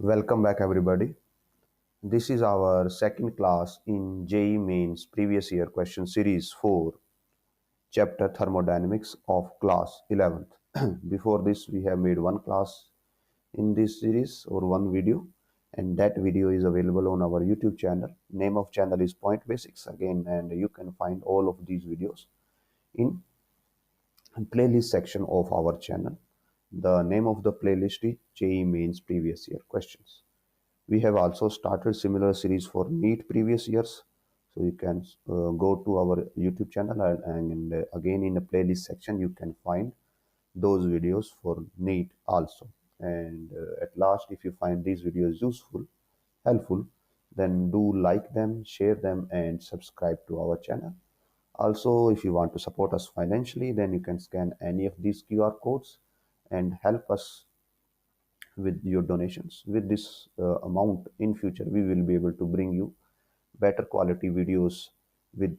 Welcome back, everybody. This is our second class in JEE Mains Previous Year Question Series 4, Chapter Thermodynamics of Class 11th. Before this, we have made one class in this series or one video, and that video is available on our YouTube channel. Name of channel is Point Basics again, and you can find all of these videos in playlist section of our channel. The name of the playlist is JEE Mains Previous Year Questions. We have also started similar series for NEET previous years. So you can go to our YouTube channel and again in the playlist section, you can find those videos for NEET also. And at last, if you find these videos useful, helpful, then do like them, share them, and subscribe to our channel. Also, if you want to support us financially, then you can scan any of these QR codes and help us with your donations. With this amount in future, we will be able to bring you better quality videos with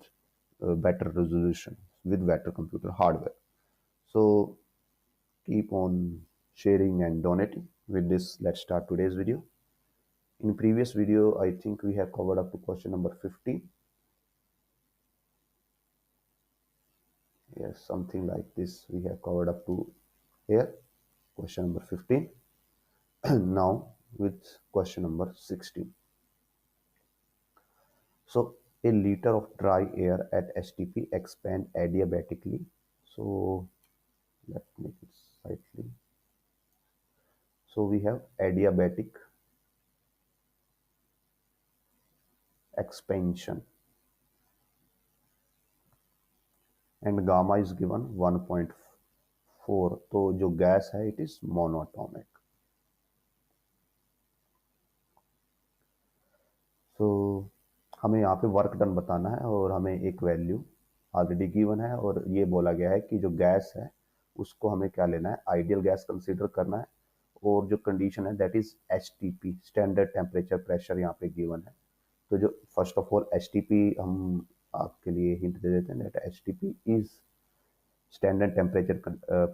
better resolution, with better computer hardware. So keep on sharing and donating. With this, let's start today's video. In previous video, I think we have covered up to question number 15. Yes, something like this we have covered up to here, question number 15. Now with question number 16. So a liter of dry air at STP expand adiabatically. So let's make it slightly. So we have adiabatic expansion and gamma is given 1.4. तो जो gas है it is monatomic. So हमें यहाँ पे work done बताना है और हमें एक वैल्यू ऑलरेडी गिवन है और ये बोला गया है कि जो गैस है उसको हमें क्या लेना है, आइडियल गैस कंसीडर करना है और जो कंडीशन है that is HTP, standard temperature pressure यहाँ पे गिवन है. तो जो फर्स्ट ऑफ ऑल एचटीपी हम आपके लिए हिंट दे देते हैं that HTP is standard temperature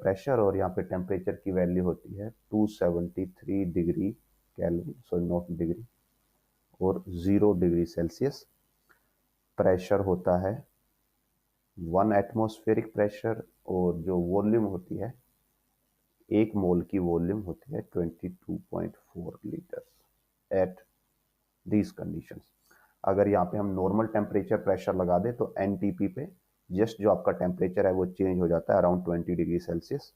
pressure और यहाँ पे टेम्परेचर की वैल्यू होती है 273 degree kelvin, sorry not degree, और 0 डिग्री सेल्सियस. प्रेशर होता है 1 एटमॉस्फेरिक प्रेशर और जो वॉल्यूम होती है, एक मोल की वॉल्यूम होती है 22.4 लीटर्स एट दीज कंडीशंस. अगर यहाँ पे हम नॉर्मल टेम्परेचर प्रेशर लगा दें तो एनटीपी पे जस्ट जो आपका टेम्परेचर है वो चेंज हो जाता है अराउंड 20 डिग्री सेल्सियस,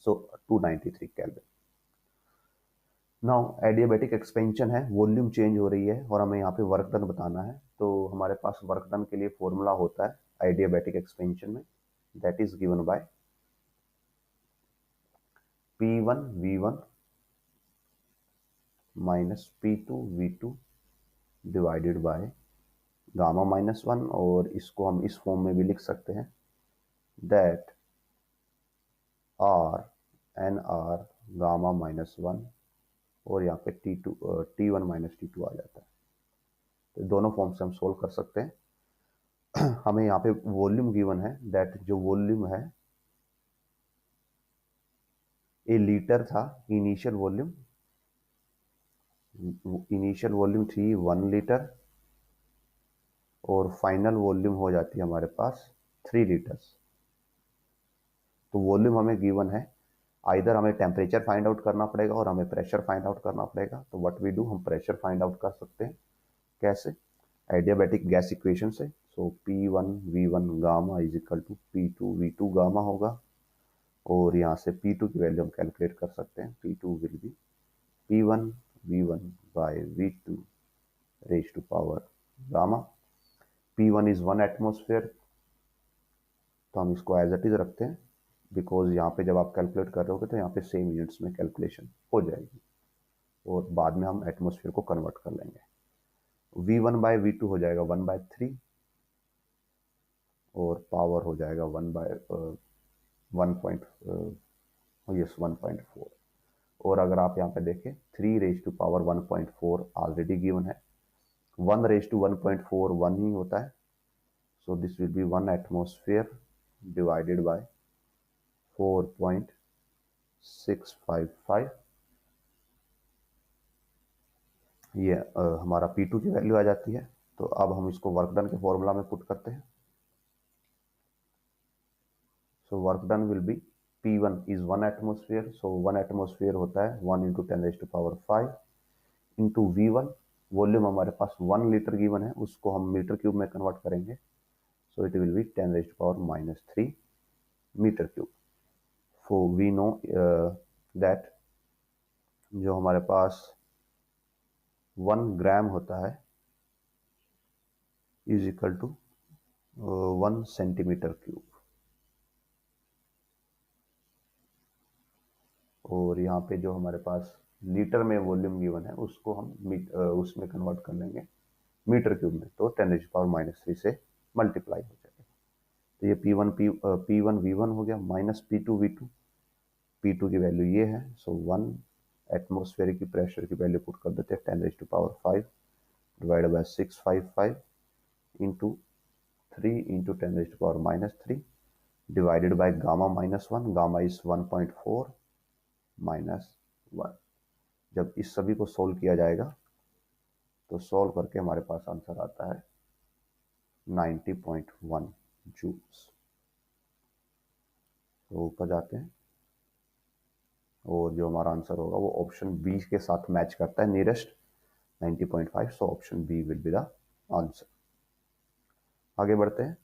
सो 293 केल्विन. नाउ एडियाबेटिक एक्सपेंशन है, वॉल्यूम चेंज हो रही है और हमें यहाँ पे वर्क डन बताना है. तो हमारे पास वर्क डन के लिए फॉर्मूला होता है एडियाबेटिक एक्सपेंशन में, that is given bye P1 V1 minus P2 V2 divided by gamma minus 1, और इसको हम इस फॉर्म में भी लिख सकते हैं that R N R gamma minus 1 और यहाँ पे T1 माइनस T2 आ जाता है. तो दोनों फॉर्म से हम सोल्व कर सकते हैं. हमें यहाँ पे वॉल्यूम गिवन है दैट जो वॉल्यूम है ए लीटर था, इनिशियल वॉल्यूम थी 1 लीटर और फाइनल वॉल्यूम हो जाती है हमारे पास 3 लीटर्स. तो वॉल्यूम हमें गिवन है, आइदर हमें टेम्परेचर फाइंड आउट करना पड़ेगा और हमें प्रेशर फाइंड आउट करना पड़ेगा. तो व्हाट वी डू, हम प्रेशर फाइंड आउट कर सकते हैं. कैसे? एडियाबेटिक गैस इक्वेशन से. So P1 V1 gamma is equal to P2 V2 gamma होगा और यहाँ से P2 की वैल्यू हम कैलकुलेट कर सकते हैं. P2 will be P1 V1 by V2 raise to power gamma. P1 is 1 atmosphere, तो हम इसको एज इट इज रखते हैं बिकॉज यहाँ पे जब आप कैलकुलेट कर रहे होगे तो यहाँ पे सेम यूनिट्स में कैलकुलेशन हो जाएगी और बाद में हम एटमोसफेयर को कन्वर्ट कर लेंगे. V1 बाय V2 हो जाएगा 1/3 और पावर हो जाएगा 1.4. और अगर आप यहाँ पे देखें 3 raise to power 1.4 already given है, 1 रेज टू 1.4 1 ही होता है. So this will be 1 atmosphere divided by 4.655 ये हमारा P2 की वैल्यू आ जाती है। तो अब हम इसको वर्क डन के फॉर्मूला में पुट करते हैं। So work done will be P1 is 1 atmosphere, so 1 atmosphere होता है 1 इंटू 10⁵ इंटू V1। वॉल्यूम हमारे पास 1 लीटर गिवन है, उसको हम मीटर क्यूब में कन्वर्ट करेंगे। So it will be 10⁻³ metre cube. So we know that जो हमारे पास 1 ग्राम होता है is equal to 1 centimetre cube. और यहाँ पे जो हमारे पास लीटर में वॉल्यूम गिवन है उसको हम उसमें कन्वर्ट कर लेंगे मीटर क्यूब में, तो 10⁻³ से मल्टीप्लाई हो जाएगा। तो ये P1 V1 हो गया माइनस P2 V2। P2 की वैल्यू ये है, सो 1 एटमोसफेयर की प्रेशर की वैल्यू पुट कर देते हैं 10⁵ divide by 655 into 3 into 10⁻³ divided by gamma -1। Gamma is 1.4 minus 1। जब इस सभी को सोल्व किया जाएगा तो सोल्व करके हमारे पास आंसर आता है 90.1 जूल्स। तो ऊपर जाते हैं और जो हमारा आंसर होगा वो ऑप्शन बी के साथ मैच करता है, nearest 90.5। So option B will be the answer. आगे बढ़ते हैं।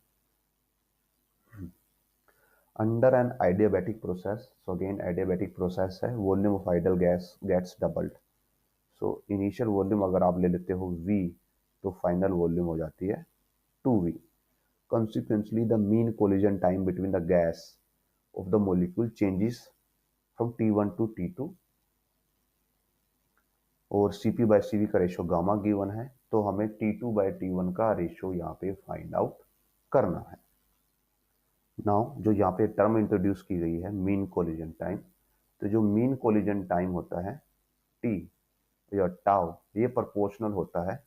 Under an adiabatic process, so again adiabatic process है, volume of ideal gas gets doubled. So initial volume अगर आप ले लेते हो V, तो फाइनल वॉल्यूम हो जाती है 2V। Consequently, the mean collision time between the gas of the molecule changes from T1 to T2 और CP/CV का रेशो गामा गिवन है, तो हमें T2/T1 का रेशो यहाँ पे फाइंड आउट करना है। नाउ जो यहाँ पे टर्म इंट्रोड्यूस की गई है मीन कोलिजन टाइम, तो जो मीन कोलिजन टाइम होता है T या टाउ, ये प्रोपोर्शनल होता है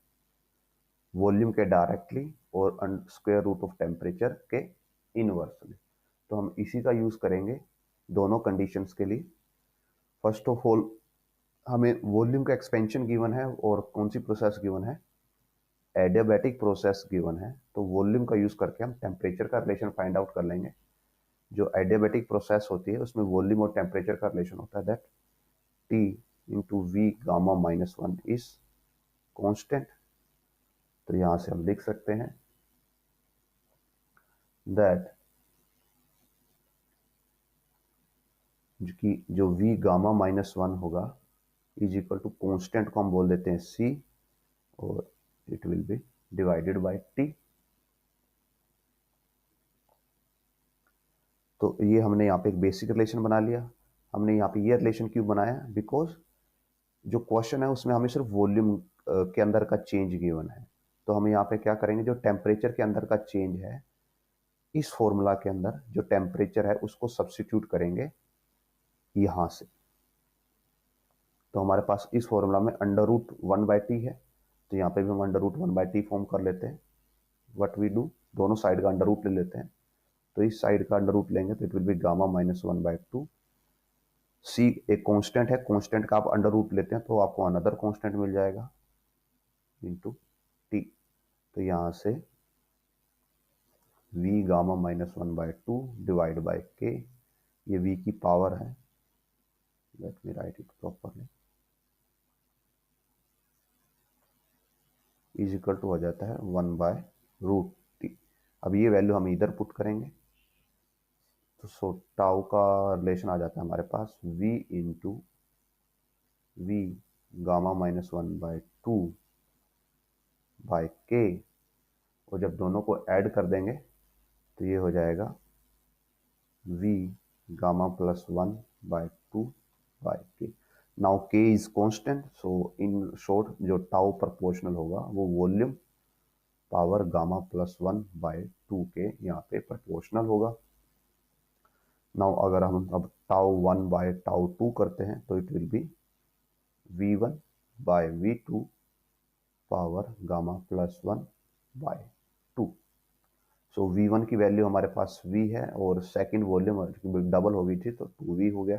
वॉल्यूम के डायरेक्टली और स्क्वायर रूट ऑफ टेम्परेचर के इनवर्सली। तो हम इसी का यूज करेंगे दोनों कंडीशंस के लिए। फर्स्ट ऑफ ऑल हमें वॉल्यूम का एक्सपेंशन गिवन है और कौन सी प्रोसेस गिवन है, एडियाबैटिक प्रोसेस गिवन है, तो वॉल्यूम का यूज करके हम टेम्परेचर का रिलेशन फाइंड आउट कर लेंगे। जो एडियाबैटिक प्रोसेस होती है उसमें वॉल्यूम और टेम्परेचर का रिलेशन होता है, that T into V gamma -1 is constant. तो यहां से हम लिख सकते हैं दैट जो V गामा -1 होगा इज इक्वल टू कॉन्स्टेंट को हम बोल देते हैं C और it will B divided by T। तो ये हमने यहाँ पे एक बेसिक रिलेशन बना लिया। हमने यहाँ पे ये रिलेशन क्यों बनाया, बिकॉज जो क्वेश्चन है उसमें हमें सिर्फ वॉल्यूम के अंदर का चेंज गिवन है। तो हम यहाँ पे क्या करेंगे, जो टेम्परेचर के अंदर का चेंज है इस फॉर्मूला के अंदर जो टेम्परेचर है उसको सब्स्टिट्यूट करेंगे यहां से। तो हमारे पास इस फॉर्मूला में √1/T है, तो यहाँ पे भी हम √1/T फॉर्म कर लेते हैं। व्हाट वी डू, दोनों साइड का अंडर रूट ले लेते हैं। तो इस साइड का अंडर रूट लेंगे तो it will B gamma -1/2। C एक कांस्टेंट है, कांस्टेंट का आप अंडर रूट लेते हैं तो आपको अनदर कांस्टेंट मिल जाएगा इंटू T। तो यहाँ से V gamma -1/2 divide by K, ये V की पावर है, let me write it properly, is equal to हो जाता है 1/√T। अब ये वैल्यू हम इधर पुट करेंगे तो सो टाउ का रिलेशन आ जाता है हमारे पास V into V gamma -1/2 by K, और जब दोनों को ऐड कर देंगे तो ये हो जाएगा V gamma +1/2 by K। Now K is constant, so in short जो टाउ प्रोपोर्शनल होगा वो वॉल्यूम पावर गामा +1/2 के यहाँ पे प्रोपोर्शनल होगा। नाउ अगर हम अब τ1/τ2 करते हैं तो it will B V1/V2 power gamma +1/2। So V1 की वैल्यू हमारे पास V है और सेकंड वॉल्यूम डबल हो गई थी तो 2V हो गया।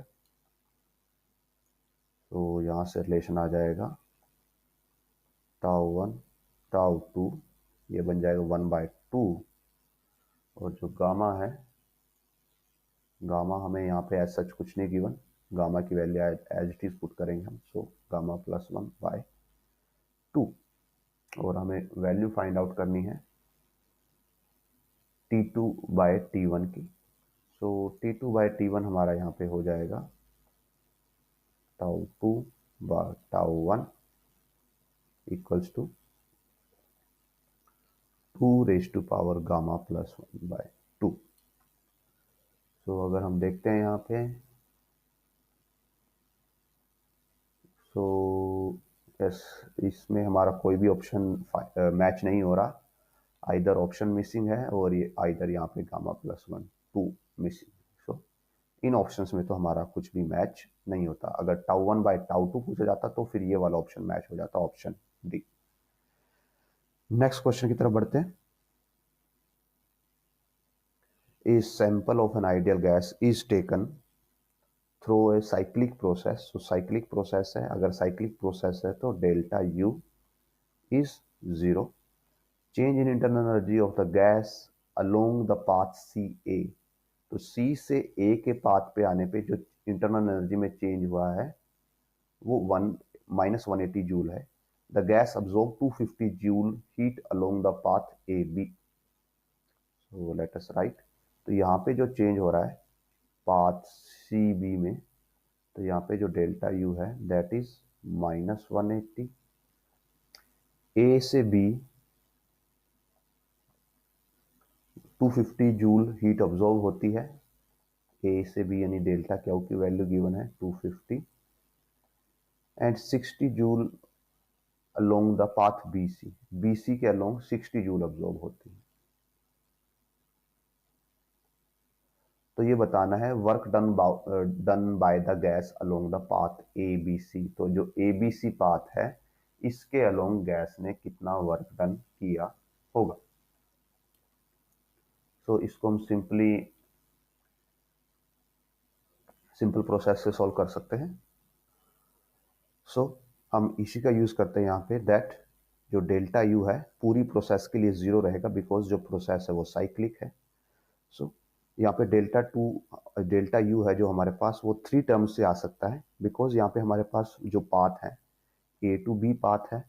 तो यहाँ से रिलेशन आ जाएगा τ1 τ2 ये बन जाएगा 1/2 और जो गामा है, गामा हमें यहाँ पे एज सच कुछ नहीं गिवन, गामा की value as it is put करेंगे हम, सो गामा +1/2 और हमें वैल्यू फाइंड आउट करनी है T2/T1 की। सो T2/T1 हमारा यहाँ पे हो जाएगा τ2/τ1 इक्वल्स टू 2 गामा +1/2। सो अगर हम देखते हैं यहाँ पे, सो यस, इसमें हमारा कोई भी ऑप्शन मैच नहीं हो रहा, आइदर ऑप्शन मिसिंग है और ये आइदर यहाँ पे गामा +1/2 मिसिंग। सो इन ऑप्शंस में तो हमारा कुछ भी मैच नहीं होता। अगर τ1/τ2 पूछा जाता तो फिर ये वाला ऑप्शन मैच हो जाता, ऑप्शन डी। नेक्स्ट क्वेश्चन की तरफ बढ़ते हैं। A sample of an ideal gas is taken through a cyclic process। so cyclic process है, अगर cyclic process है तो delta U is 0। change in internal energy of the gas along the path CA। तो C से A के path पे आने पे जो इंटरनल एनर्जी में चेंज हुआ है वो -180 जूल है। The gas absorb 250 joule heat along the path AB। So let us right, तो यहाँ पे जो चेंज हो रहा है पाथ CB में, तो यहाँ पे जो डेल्टा यू है दैट इज -180। ए से बी 250 जूल हीट ऑब्जॉर्व होती है, ए से बी यानी डेल्टा क्यू की वैल्यू गिवन है 250 and 60 joule along the path BC। BC के अलोंग 60 जूल ऑब्जॉर्व होती है। तो ये बताना है work done by the gas along the path ABC। तो जो ABC पाथ है इसके अलोंग गैस ने कितना वर्क डन किया होगा। तो इसको हम सिंपल प्रोसेस से सॉल्व कर सकते हैं। सो हम इसी का यूज करते हैं यहाँ पे, दैट जो डेल्टा यू है पूरी प्रोसेस के लिए 0 रहेगा बिकॉज जो प्रोसेस है वो साइक्लिक है। सो यहाँ पे डेल्टा यू है जो हमारे पास वो 3 टर्म से आ सकता है बिकॉज यहाँ पे हमारे पास जो पाथ है A to B पाथ है,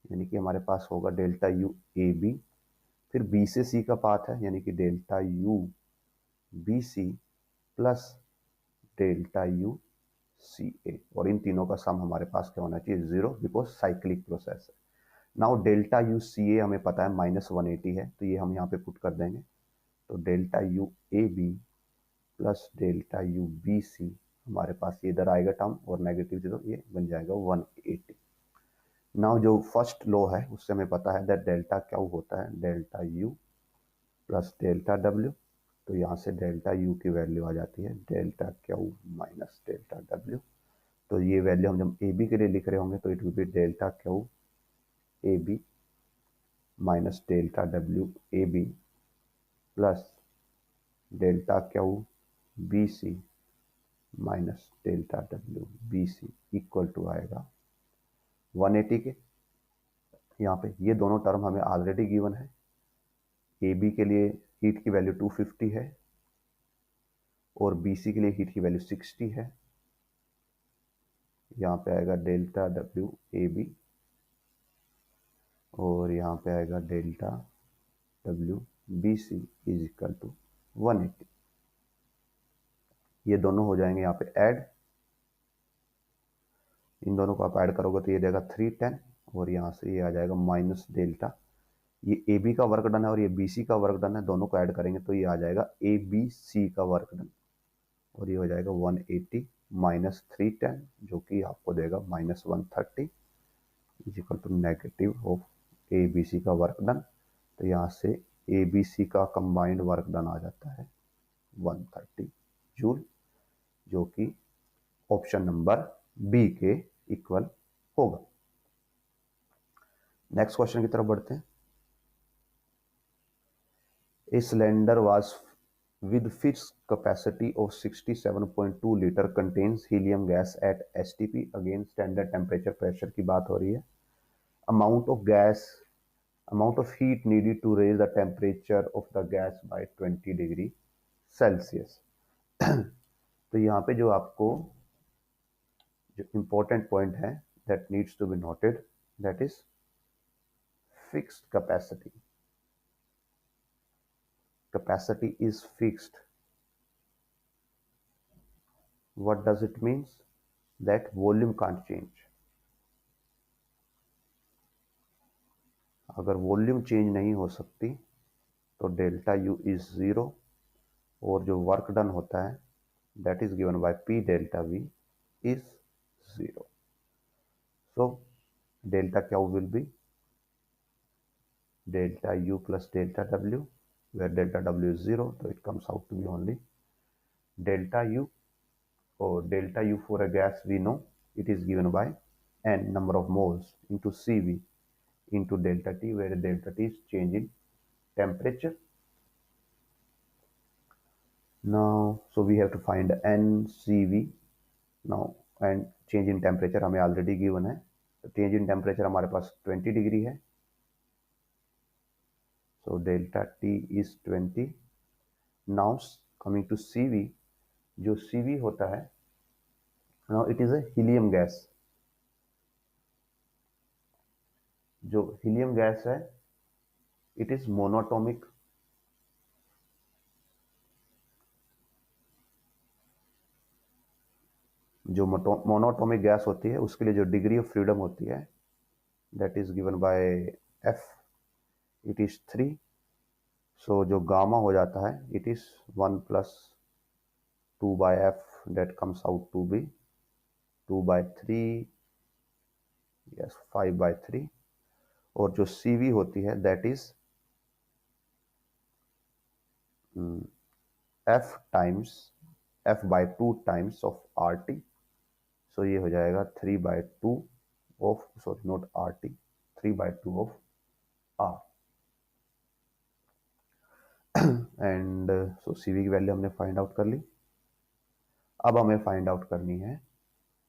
यानी कि हमारे पास होगा डेल्टा यू AB। फिर B से C का पाथ है यानी कि delta U BC plus delta U CA, और इन तीनों का सम हमारे पास क्या होना चाहिए 0 बिकॉज साइक्लिक प्रोसेस है। नाउ डेल्टा यू CA हमें पता है -180 है, तो ये हम यहाँ पे पुट कर देंगे। तो delta U AB plus delta U BC हमारे पास ये इधर आएगा टर्म और नेगेटिव 0, ये बन जाएगा 180। नाउ जो फर्स्ट लॉ है उससे हमें पता है दैट डेल्टा क्यू होता है delta U plus delta W. तो यहाँ से डेल्टा यू की वैल्यू आ जाती है delta Q minus delta W. तो ये वैल्यू हम जब AB के लिए लिख रहे होंगे तो it will be delta Q AB minus delta W AB plus delta Q BC minus delta W BC equal to आएगा 180 के। यहाँ पे ये दोनों टर्म हमें ऑलरेडी गिवन है। AB के लिए हीट की वैल्यू 250 है और BC के लिए हीट की वैल्यू 60 है। यहाँ पे आएगा डेल्टा डब्ल्यू AB और यहाँ पे आएगा delta W BC is equal to 180। ये दोनों हो जाएंगे यहाँ पे ऐड, इन दोनों को आप ऐड करोगे तो ये देगा 310 और यहाँ से ये आ जाएगा माइनस डेल्टा, ये AB का वर्क डन है और ये BC का वर्क डन है, दोनों को ऐड करेंगे तो ये आ जाएगा ABC का वर्क डन और ये हो जाएगा 180 माइनस 310 जो कि आपको देगा -130 is equal to negative of ABC का वर्क डन। तो यहाँ से ABC का कंबाइंड वर्क डन आ जाता है 130 जूल, जो कि ऑप्शन नंबर बी के इक्वल होगा। नेक्स्ट क्वेश्चन की तरफ बढ़ते हैं। A cylinder was with fixed capacity of 67.2 litre contains helium gas at STP। Again standard temperature pressure की बात हो रही है। amount of heat needed to raise the temperature of the gas by 20 degree Celsius. तो यहाँ पे जो आपको जो important point है that needs to be noted, that is fixed capacity. Capacity is fixed. What does it means? That volume can't change. अगर volume change नहीं हो सकती तो डेल्टा यू इज ज़ीरो, और जो वर्क डन होता है that is given by P delta V is zero. So delta Q will be delta U plus delta W, where delta W is 0, so it comes out to be only delta U, or delta U for a gas we know it is given by N number of moles into CV into delta T, where delta T is change in temperature. Now, so we have to find NCV now, and change in temperature हमें already given है, तो change in temperature हमारे पास 20 degree है, so delta T is 20. Now coming to CV, जो CV होता है, now it is a helium gas, जो helium gas है it is monatomic, जो मोनोटोमिक गैस होती है उसके लिए जो डिग्री ऑफ फ्रीडम होती है that is given by F, it is 3। So जो गामा हो जाता है इट इज 1 प्लस 2 बाय एफ, that comes out to be 2/3, yes 5/3, और जो सीवी होती है that is F times f/2 times of R T. So ये हो जाएगा 3/2 of, sorry not R T, 3/2 of R. And so CV की value हमने फाइंड आउट कर ली। अब हमें फाइंड आउट करनी है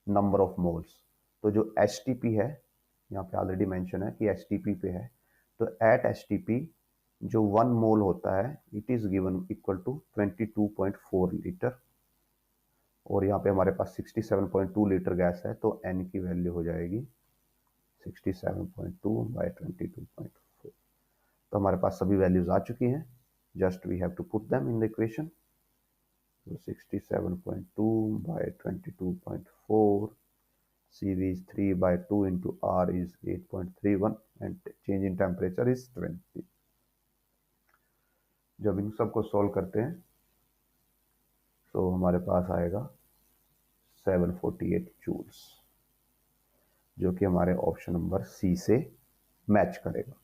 नंबर ऑफ मोल्स। तो जो एच टी पी है, यहाँ पे ऑलरेडी मेंशन है कि एच टी पी पे है, तो एट एच टी पी जो 1 मोल होता है it is given equal to 22.4 litre, और यहाँ पे हमारे पास 67.2 लीटर गैस है, तो एन की वैल्यू हो जाएगी 67.2 बाई 22.4। तो हमारे पास सभी वैल्यूज आ चुकी हैं, just we have to put them in the equation. So 67.2 by 22.4, CV is 3/2 into R is 8.31 and change in temperature is 20। जब इन सबको सॉल्व करते हैं तो हमारे पास आएगा 748 जूल्स, जो कि हमारे ऑप्शन नंबर सी से मैच करेगा।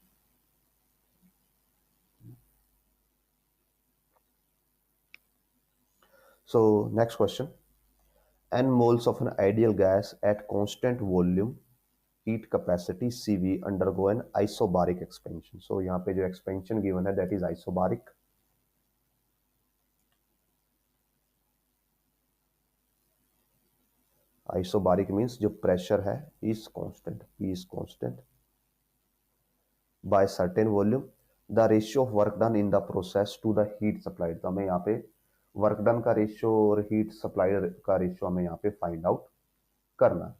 So next question, n moles of an ideal gas at constant volume heat capacity CV undergo an isobaric expansion। So यहाँ पे जो expansion given है that is isobaric। isobaric means जो pressure है is constant, P is constant by certain volume, the ratio of work done in the process to the heat supplied। तो हमें यहाँ पे वर्क डन का रेशियो और heat supplied का ratio हमें यहाँ पे फाइंड आउट करना है।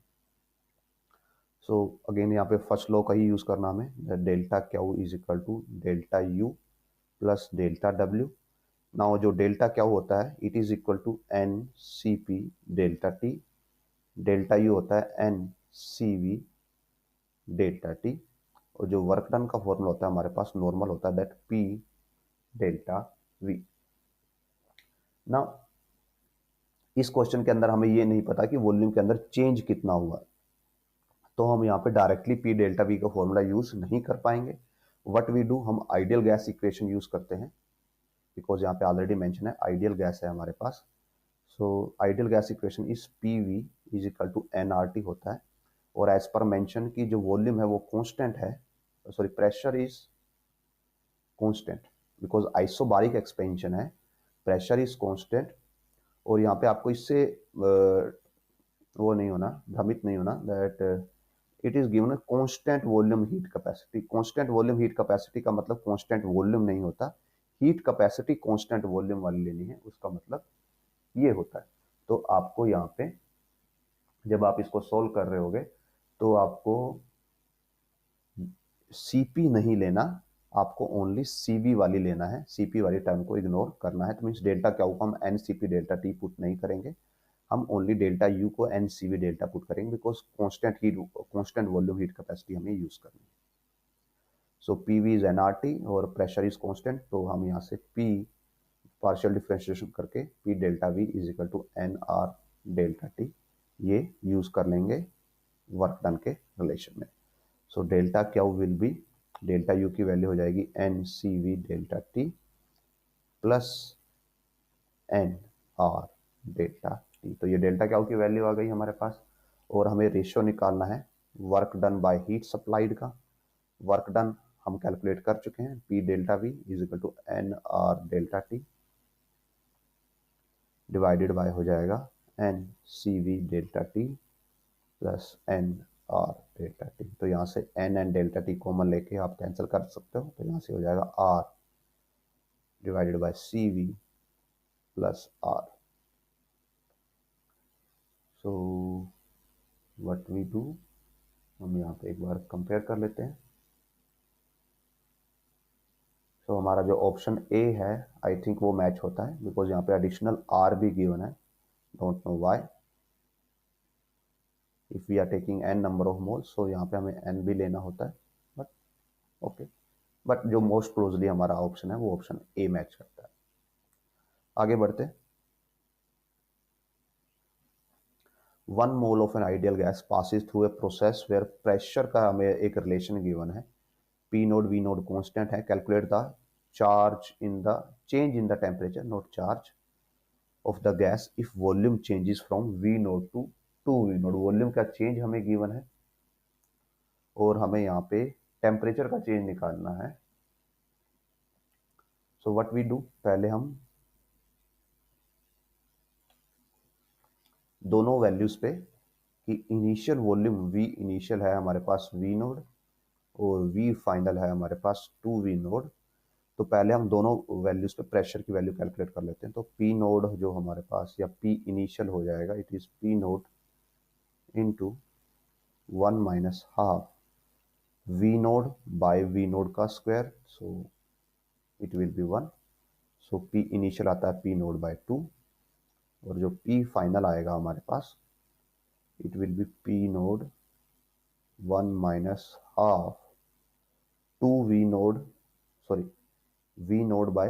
सो अगेन यहाँ पे फर्स्ट लॉ का ही यूज करना हमें, delta Q is equal to delta U plus delta W. Now जो डेल्टा क्यू होता है it is equal to N C P delta T, delta U होता है N C V delta T, और जो वर्क डन का formula होता है हमारे पास नॉर्मल होता है दैट पी डेल्टा वी। ना इस क्वेश्चन के अंदर हमें ये नहीं पता कि वॉल्यूम के अंदर चेंज कितना हुआ, तो हम यहाँ पे डायरेक्टली पी डेल्टा वी का फॉर्मूला यूज नहीं कर पाएंगे। व्हाट वी डू, हम आइडियल गैस इक्वेशन यूज करते हैं, बिकॉज यहाँ पे ऑलरेडी मेंशन है आइडियल गैस है हमारे पास। So ideal gas equation is P V is equal to N R T होता है, और एज पर मेंशन की जो वॉल्यूम है वो कांस्टेंट है, sorry pressure is constant, because isobaric expansion है, प्रेशर इज कांस्टेंट। और यहाँ पे आपको इससे वो नहीं होना, भ्रमित नहीं होना that it is given constant volume heat capacity. Constant volume heat capacity का मतलब कांस्टेंट वॉल्यूम नहीं होता, हीट कैपेसिटी कांस्टेंट वॉल्यूम वाली लेनी है, उसका मतलब ये होता है। तो आपको यहाँ पे जब आप इसको सोल्व कर रहे होगे तो आपको सीपी नहीं लेना, आपको ओनली सीवी वाली लेना है, सीपी वाली टर्म को इग्नोर करना है। तो मीन्स डेल्टा क्या होगा, हम n C P delta T put नहीं करेंगे, हम ओनली डेल्टा यू को n C V delta put करेंगे, because constant volume heat capacity हमें यूज करनी है। So P V is n R T और प्रेशर इज कॉन्स्टेंट, तो हम यहाँ से पी पार्शियल डिफ्रेंशिएशन करके P delta V is equal to N R delta T ये यूज कर लेंगे वर्क डन के रिलेशन में। सो delta Q will be, delta U की वैल्यू हो जाएगी N C V delta T plus N R delta T. तो ये डेल्टा क्यू की वैल्यू आ गई हमारे पास, और हमें रेशियो निकालना है work done by heat supplied का। वर्क डन हम कैलकुलेट कर चुके हैं, P delta V is equal to N R delta T divided by हो जाएगा N C V delta T plus N R delta T. तो यहाँ से N and delta T common लेके आप कैंसिल कर सकते हो, तो यहाँ से हो जाएगा R divided by C V plus R. So what we do, हम यहाँ पे एक बार कंपेयर कर लेते हैं। सो हमारा जो ऑप्शन ए है आई थिंक वो मैच होता है, बिकॉज यहाँ पे एडिशनल आर भी गिवन है, don't know why. If we are taking n number of moles, so यहाँ पे हमें एन भी लेना होता है, बट ओके। बट जो मोस्ट क्लोजली हमारा ऑप्शन है वो ऑप्शन ए मैच करता है। आगे बढ़ते हैं। 1 mole of an ideal gas passes through a process where pressure का हमें एक रिलेशन गिवन है, P naught V naught constant है, calculate the charge in the change in the temperature note charge of the gas if volume changes from V naught to 2 V naught. Volume का change हमें given है और हमें यहाँ पे temperature का change निकालना है। सो व्हाट वी डू, पहले हम दोनों वैल्यूज पे कि इनिशियल वॉल्यूम वी इनिशियल है हमारे पास वी नोड और वी फाइनल है हमारे पास 2 वी नोड, तो पहले हम दोनों वैल्यूज पे प्रेशर की वैल्यू कैलकुलेट कर लेते हैं। तो पी नोड जो हमारे पास या पी इनिशियल हो जाएगा, it is P naught into 1 minus half V naught by V naught का square, so it will be 1। So P initial आता है पी नोड बाय 2 और जो पी फाइनल आएगा हमारे पास it will be P naught 1 minus half 2 V naught, sorry V naught by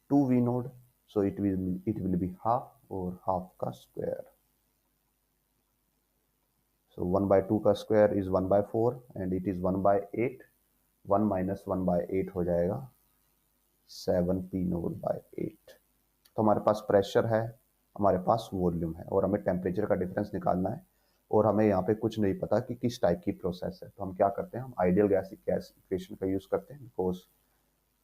2 V naught, so it will be half और half का square. So 1 by 2 का square is 1 by 4 and it is 1 by 8, 1 minus 1 by 8 हो जाएगा 7 P nought bye 8। तो हमारे पास pressure है, हमारे पास volume है और हमें टेम्परेचर का डिफरेंस निकालना है, और हमें यहाँ पे कुछ नहीं पता कि किस टाइप की प्रोसेस है। तो हम क्या करते हैं, हम आइडियल गैस इक्वेशन का यूज करते हैं, बिकॉज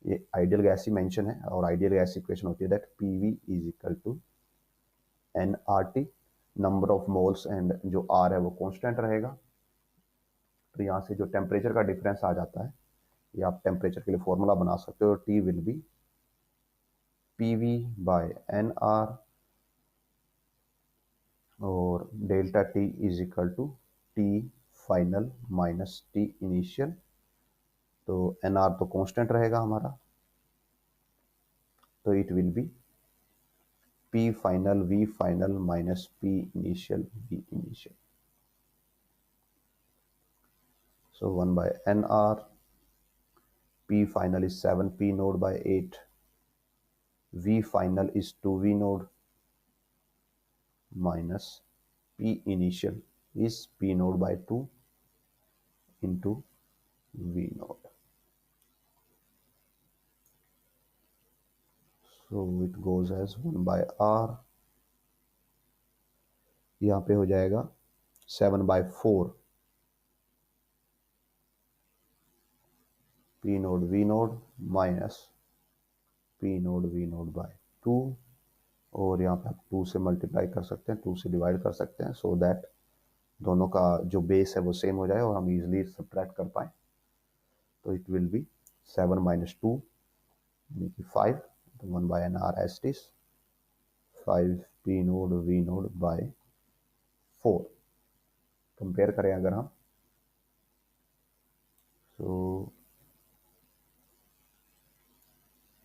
ये आइडियल गैस ही मेंशन है और आइडियल गैस इक्वेशन होती है that P V is equal to N R T, number of moles and जो आर है वो कांस्टेंट रहेगा। तो यहाँ से जो टेम्परेचर का डिफरेंस आ जाता है, ये आप टेम्परेचर के लिए फॉर्मूला बना सकते हो, T will be P V by n R और delta T is equal to T final minus T initial. तो एन आर तो कांस्टेंट रहेगा हमारा, तो it will be P final V final minus P initial V initial. So 1 by n R, P final is 7 P node by 8, V final is 2 V node minus P initial is P node by 2 into V node. So it goes as 1 by R, यहाँ पे हो जाएगा 7 by 4 P node V node minus P node V node by 2, और यहाँ पे आप 2 से multiply कर सकते हैं, 2 से डिवाइड कर सकते हैं, सो दैट दोनों का जो बेस है वो सेम हो जाए और हम इजिली सब्ट्रैक्ट कर पाए। तो इट विल बी 7 minus 2 यानी कि 5, तो 1 by n r as it is, 5 p node v node by 4। Compare करें अगर हम, सो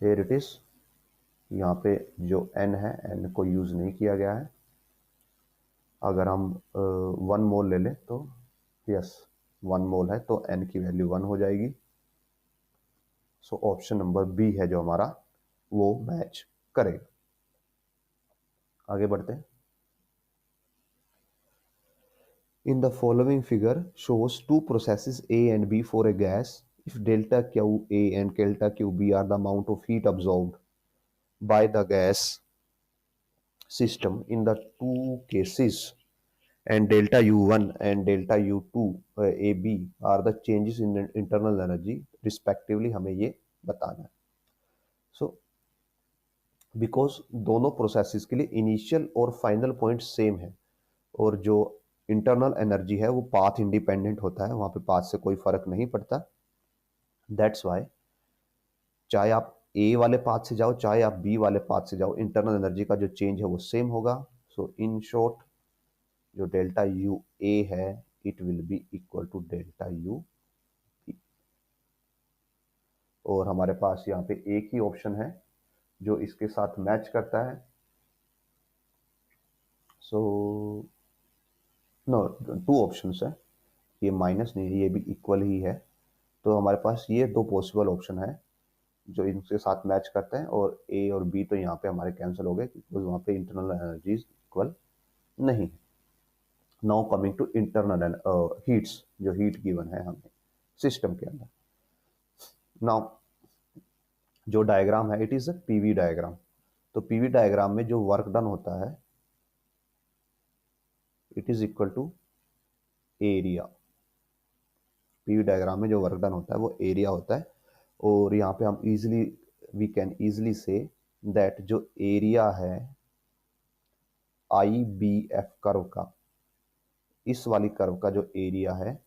हियर इट इज, यहाँ पे जो n है n को यूज नहीं किया गया है। अगर हम 1 मोल ले लें तो यस 1 मोल है तो n की वैल्यू 1 हो जाएगी। सो ऑप्शन नंबर बी है जो हमारा वो मैच करेगा। आगे बढ़ते हैं। In the following figure shows two processes A and B for a gas. If delta QA and delta QB are the amount of heat absorbed by the gas system in the two cases, and delta U1 and delta U2 AB are the changes in internal energy respectively, हमें ये बताना है। So because दोनों processes के लिए initial और final point same है और जो इंटरनल एनर्जी है वो पाथ इंडिपेंडेंट होता है, वहां पे पाथ से कोई फर्क नहीं पड़ता। दैट्स वाई चाहे आप ए वाले पाथ से जाओ चाहे आप बी वाले पाथ से जाओ, इंटरनल एनर्जी का जो चेंज है वो सेम होगा। सो इन शॉर्ट जो डेल्टा यू ए है it will be equal to delta U B. और हमारे पास यहाँ पे एक ही ऑप्शन है जो इसके साथ मैच करता है। सो नो, 2 ऑप्शंस है, ये माइनस नहीं है, ये भी इक्वल ही है। तो हमारे पास ये 2 पॉसिबल ऑप्शन है जो इनके साथ मैच करते हैं, और ए और बी तो यहाँ पे हमारे कैंसिल हो गए क्योंकि वहाँ पे इंटरनल एनर्जीज इक्वल नहीं है। Now coming to internal heats, जो हीट गिवन है हमें सिस्टम के अंदर। नाउ जो डायग्राम है it is a PV diagram. तो पीवी डायग्राम में जो वर्क डन होता है it is equal to area. PV diagram में जो वर्क डन होता है वो एरिया होता है। और यहाँ पे हम easily we can easily say that जो एरिया है आई बी एफ कर्व का, इस वाली कर्व का जो एरिया है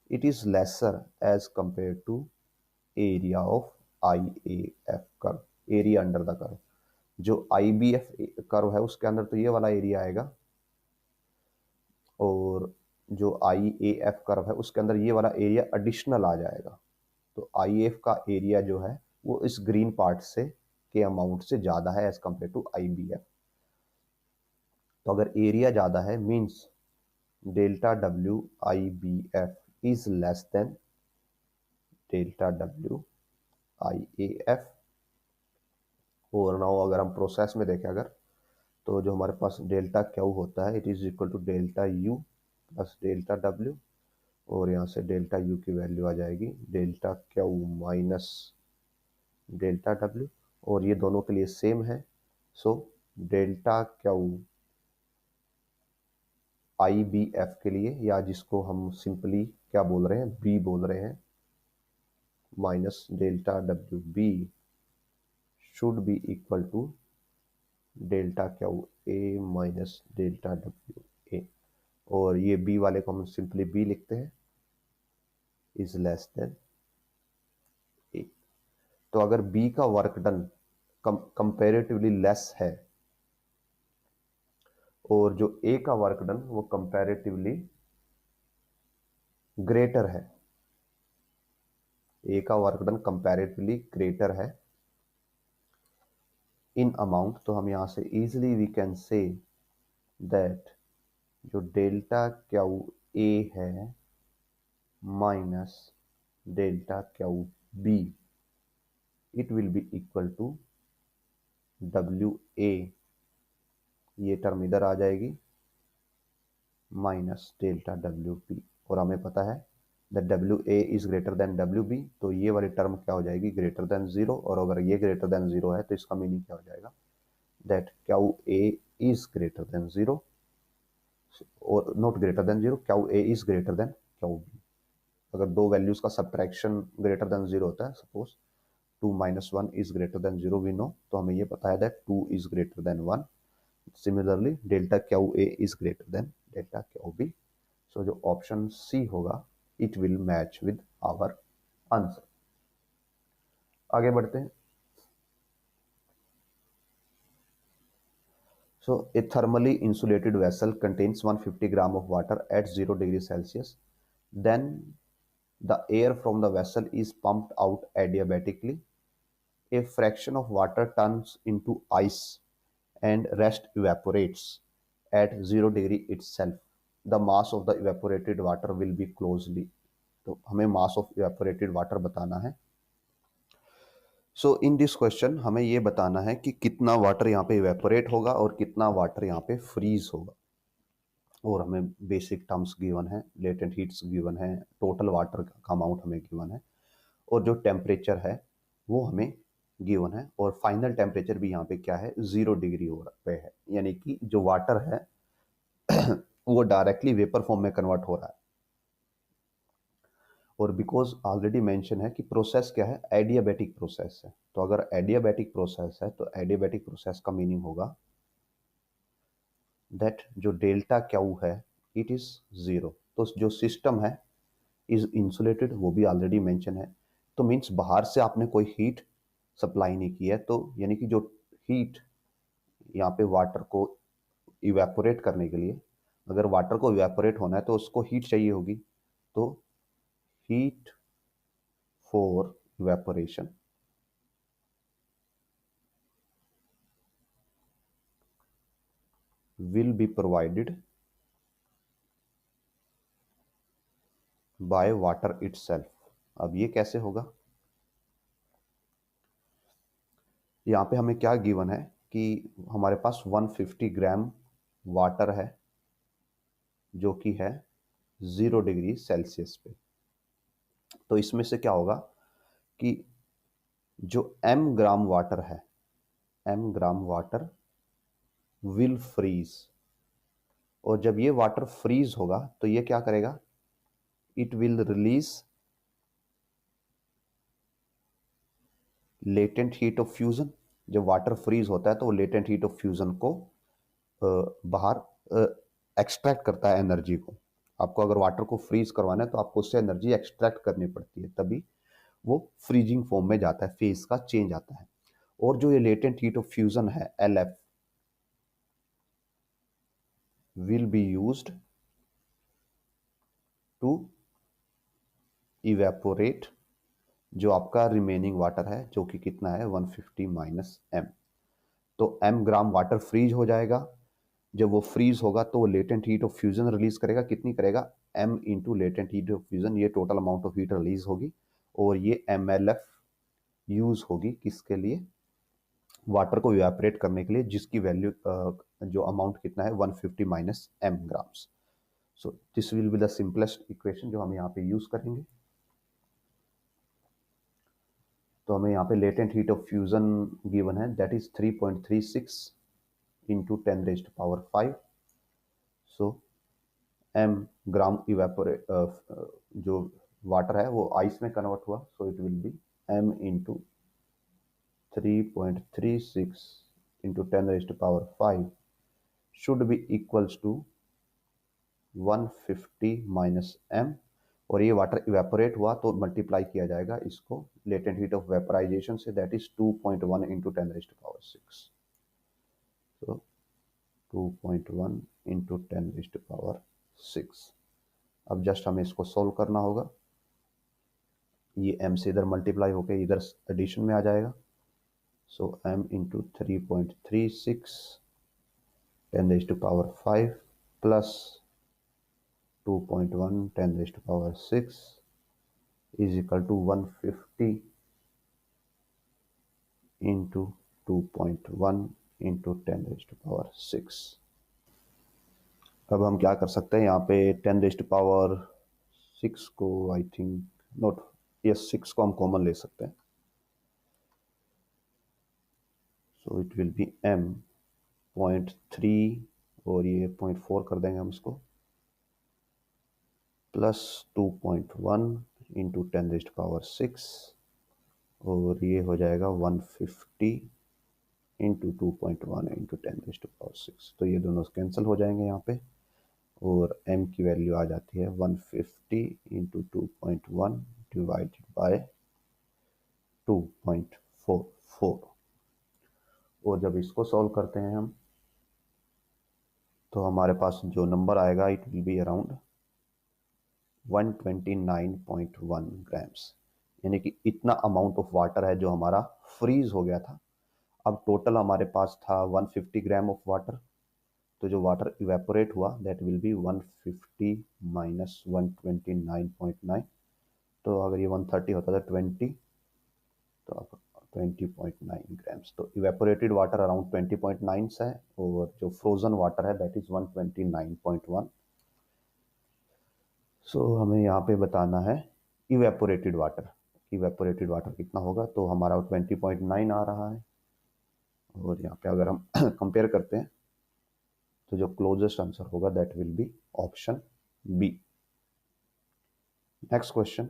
it is lesser as compare to area of I A F curve, area under the curve. जो आई बी एफ कर्व है उसके अंदर तो ये वाला एरिया आएगा, और जो आई ए एफ कर्व है उसके अंदर ये वाला एरिया एडिशनल आ जाएगा। तो आई एफ का एरिया जो है वो इस ग्रीन पार्ट से के अमाउंट से ज्यादा है as compare to I B F. तो अगर एरिया ज्यादा है means delta W I B F is less than delta W I A F. और नाउ अगर हम प्रोसेस में देखें अगर, तो जो हमारे पास डेल्टा क्यू होता है it is equal to delta U plus delta W, और यहाँ से डेल्टा यू की वैल्यू आ जाएगी delta Q minus delta W, और ये दोनों के लिए सेम है। So delta Q I B F के लिए, या जिसको हम सिंपली क्या बोल रहे हैं बी बोल रहे हैं, minus delta W B should be equal to delta Q A minus delta W A. और ये बी वाले को हम सिंपली बी लिखते हैं इज लेस देन ए। तो अगर बी का वर्क डन कंपेरेटिवली लेस है और जो ए का वर्क डन वो कंपैरेटिवली ग्रेटर है, ए का वर्क डन कंपैरेटिवली ग्रेटर है इन अमाउंट, तो हम यहां से easily we can say that जो डेल्टा क्यू ए है minus delta Q B it will be equal to W A, ये टर्म इधर आ जाएगी माइनस डेल्टा डब्ल्यू बी। और हमें पता है that W A is greater than W B, तो ये वाली टर्म क्या हो जाएगी ग्रेटर देन जीरो। और अगर ये ग्रेटर देन जीरो है तो इसका मीनिंग क्या हो जाएगा that Q A is greater than zero, और not greater than zero, Q A is greater than Q B. अगर दो वैल्यूज का सब्ट्रैक्शन ग्रेटर देन जीरो होता है, suppose 2 minus 1 is greater than 0 we know, तो हमें ये पता है that 2 is greater than 1। Similarly delta QA is greater than delta QB। सो जो ऑप्शन सी होगा it will match with our answer. आगे बढ़ते हैं। So a thermally insulated vessel contains 150 gram of water at 0 degrees Celsius. Then the air from the vessel is pumped out adiabatically. A fraction of water turns into ice and rest evaporates at 0 degree itself. The mass of the evaporated water will be closely. तो हमें mass of evaporated water बताना है। सो in this question हमें ये बताना है कि कितना वाटर यहाँ पे इवेपोरेट होगा और कितना वाटर यहाँ पे फ्रीज होगा। और हमें बेसिक टर्म्स गिवन है, लेटेंट हीट्स गिवन है, टोटल वाटर का अमाउंट हमें गिवन है, और जो टेम्परेचर है वो हमें गिवन है, और फाइनल टेम्परेचर भी यहाँ पे क्या है 0 डिग्री पे है, यानी कि जो वाटर है वो डायरेक्टली वेपर फॉर्म में कन्वर्ट हो रहा है। और बिकॉज ऑलरेडी मेंशन है कि प्रोसेस क्या है, एडियाबैटिक प्रोसेस है। तो अगर एडियाबैटिक प्रोसेस है तो एडियाबैटिक प्रोसेस का मीनिंग होगा दैट जो डेल्टा क्यू है इट इज 0। तो जो सिस्टम है इज इंसुलेटेड, वो भी ऑलरेडी मेंशन है। तो मीन्स बाहर से आपने कोई हीट सप्लाई नहीं की है, तो यानी कि जो हीट यहाँ पे वाटर को इवेपोरेट करने के लिए, अगर वाटर को इवेपोरेट होना है तो उसको हीट चाहिए होगी। तो heat for evaporation will be provided by water itself। अब ये कैसे होगा, यहाँ पे हमें क्या गिवन है कि हमारे पास 150 ग्राम वाटर है जो कि है 0 डिग्री सेल्सियस पे। तो इसमें से क्या होगा कि जो m ग्राम वाटर है, m gram water will freeze. और जब ये वाटर फ्रीज होगा तो ये क्या करेगा, it will release latent heat of fusion. जब वाटर फ्रीज होता है तो वो लेटेंट हीट ऑफ फ्यूजन को बाहर एक्सट्रैक्ट करता है एनर्जी को। आपको अगर वाटर को फ्रीज करवाना है तो आपको उससे एनर्जी एक्सट्रैक्ट करनी पड़ती है, तभी वो फ्रीजिंग फॉर्म में जाता है, फेज का चेंज आता है। और जो ये लेटेंट हीट ऑफ फ्यूजन है LF will be used to evaporate जो आपका रिमेनिंग वाटर है, जो कि कितना है 150 माइनस m। तो m ग्राम वाटर फ्रीज हो जाएगा। जब वो फ्रीज होगा तो वो latent heat of fusion release करेगा। कितनी करेगा, m into latent heat of fusion, ये total amount of heat release होगी। और ये MLF यूज होगी किसके लिए, वाटर को इवेपोरेट करने के लिए, जिसकी वैल्यू जो अमाउंट कितना है 150 minus m grams. So this will be the simplest equation जो हम यहाँ पे यूज करेंगे। तो हमें यहाँ पे latent heat of fusion given है, that is 3.36 into 10 raised power 5। सो m ग्राम इवेपोरेट जो वाटर है वो आइस में कन्वर्ट हुआ, so it will be m into 3.36 into 10 raised power 5 should be equals to 150 minus m। और ये water evaporate हुआ तो मल्टीप्लाई किया जाएगा इसको लेटेंट हीट ऑफ वेपराइजेशन से, that is 2.1 into 10 raised power 6। तो 2.1 इंटू 10 रेज्ड पावर 6। अब जस्ट हमें इसको सोल्व करना होगा। ये m से इधर मल्टीप्लाई होकर इधर एडिशन में आ जाएगा। सो m into 3.36 10 raised power 5 plus 2.1 10 raised to power 6 is equal to 150 into 2.1 into 10 raised to power 6। अब हम क्या कर सकते हैं, यहाँ पे 10 raised to power 6 को आई थिंक नोट, यस 6 को हम कॉमन ले सकते हैं। सो इट विल बी m 0.3 और ये 0.4 कर देंगे हम इसको, प्लस 2.1 इंटू 10 रेज्ड पावर 6 और ये हो जाएगा 150 इंटू 2.1 इंटू 10 रेज्ड पावर 6। तो ये दोनों कैंसिल हो जाएंगे यहाँ पे, और m की वैल्यू आ जाती है 150 इंटू 2.1 डिवाइडेड बाय 2.44। और जब इसको सॉल्व करते हैं हम तो हमारे पास जो नंबर आएगा it will be around 129.1 grams, यानी कि इतना अमाउंट ऑफ वाटर है जो हमारा फ्रीज हो गया था। अब टोटल हमारे पास था 150 ग्राम ऑफ वाटर, तो जो वाटर इवेपोरेट हुआ दैट विल बी 150 माइनस 129.9। तो अगर ये 130 होता था 20, तो अब 20.9 ग्राम्स। तो इवेपोरेटेड वाटर अराउंड 20.9 है और जो फ्रोजन वाटर है दैट इज 129.1। सो हमें यहाँ पे बताना है इवेपोरेटेड वाटर। इवेपोरेटेड वाटर कितना होगा, तो हमारा 20.9 आ रहा है। और यहाँ पे अगर हम कंपेयर करते हैं तो जो क्लोजेस्ट आंसर होगा that will be option B. Next question,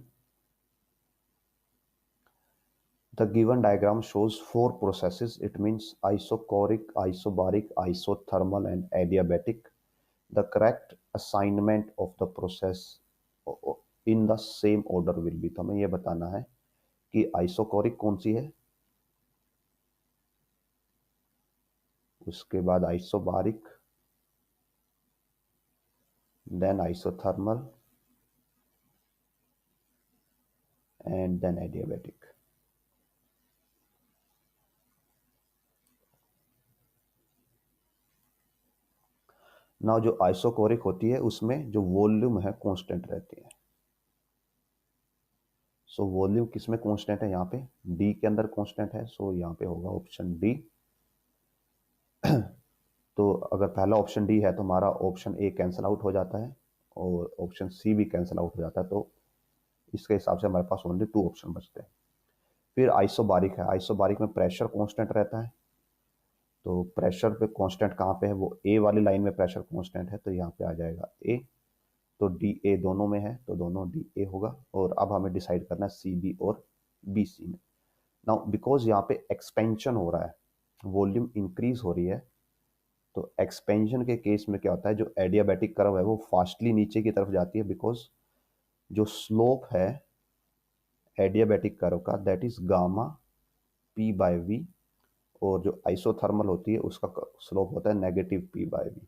the given diagram shows four processes. It means isochoric, isobaric, isothermal and adiabatic. The correct assignment of the process in the same order will be, तो हमें ये बताना है कि isochoric कौन सी है, उसके बाद isobaric, then isothermal and then adiabatic. Now जो आइसोकोरिक होती है उसमें जो वॉल्यूम है कांस्टेंट रहती है। सो वॉल्यूम किसमें कांस्टेंट है, यहाँ पे डी के अंदर कांस्टेंट है, सो यहाँ पे होगा ऑप्शन डी। तो अगर पहला ऑप्शन डी है तो हमारा ऑप्शन ए कैंसिल आउट हो जाता है और ऑप्शन सी भी कैंसिल आउट हो जाता है, तो इसके हिसाब से हमारे पास ओनली 2 ऑप्शन बचते हैं। फिर आइसोबारिक है, आइसोबारिक में प्रेशर कांस्टेंट रहता है, तो प्रेशर पे कांस्टेंट कहाँ पे है, वो ए वाली लाइन में प्रेशर कांस्टेंट है, तो यहाँ पे आ जाएगा ए। तो डी ए दोनों में है तो दोनों डी ए होगा। और अब हमें डिसाइड करना है सी बी और बी सी में। नाउ बिकॉज यहाँ पे एक्सपेंशन हो रहा है, वॉल्यूम इंक्रीज हो रही है, तो एक्सपेंशन के केस में क्या होता है, जो एडियाबैटिक कर्व है वो फास्टली नीचे की तरफ जाती है, बिकॉज जो स्लोप है एडियाबैटिक कर्व का that is gamma P by V, और जो आइसोथर्मल होती है उसका स्लोप होता है negative P by V.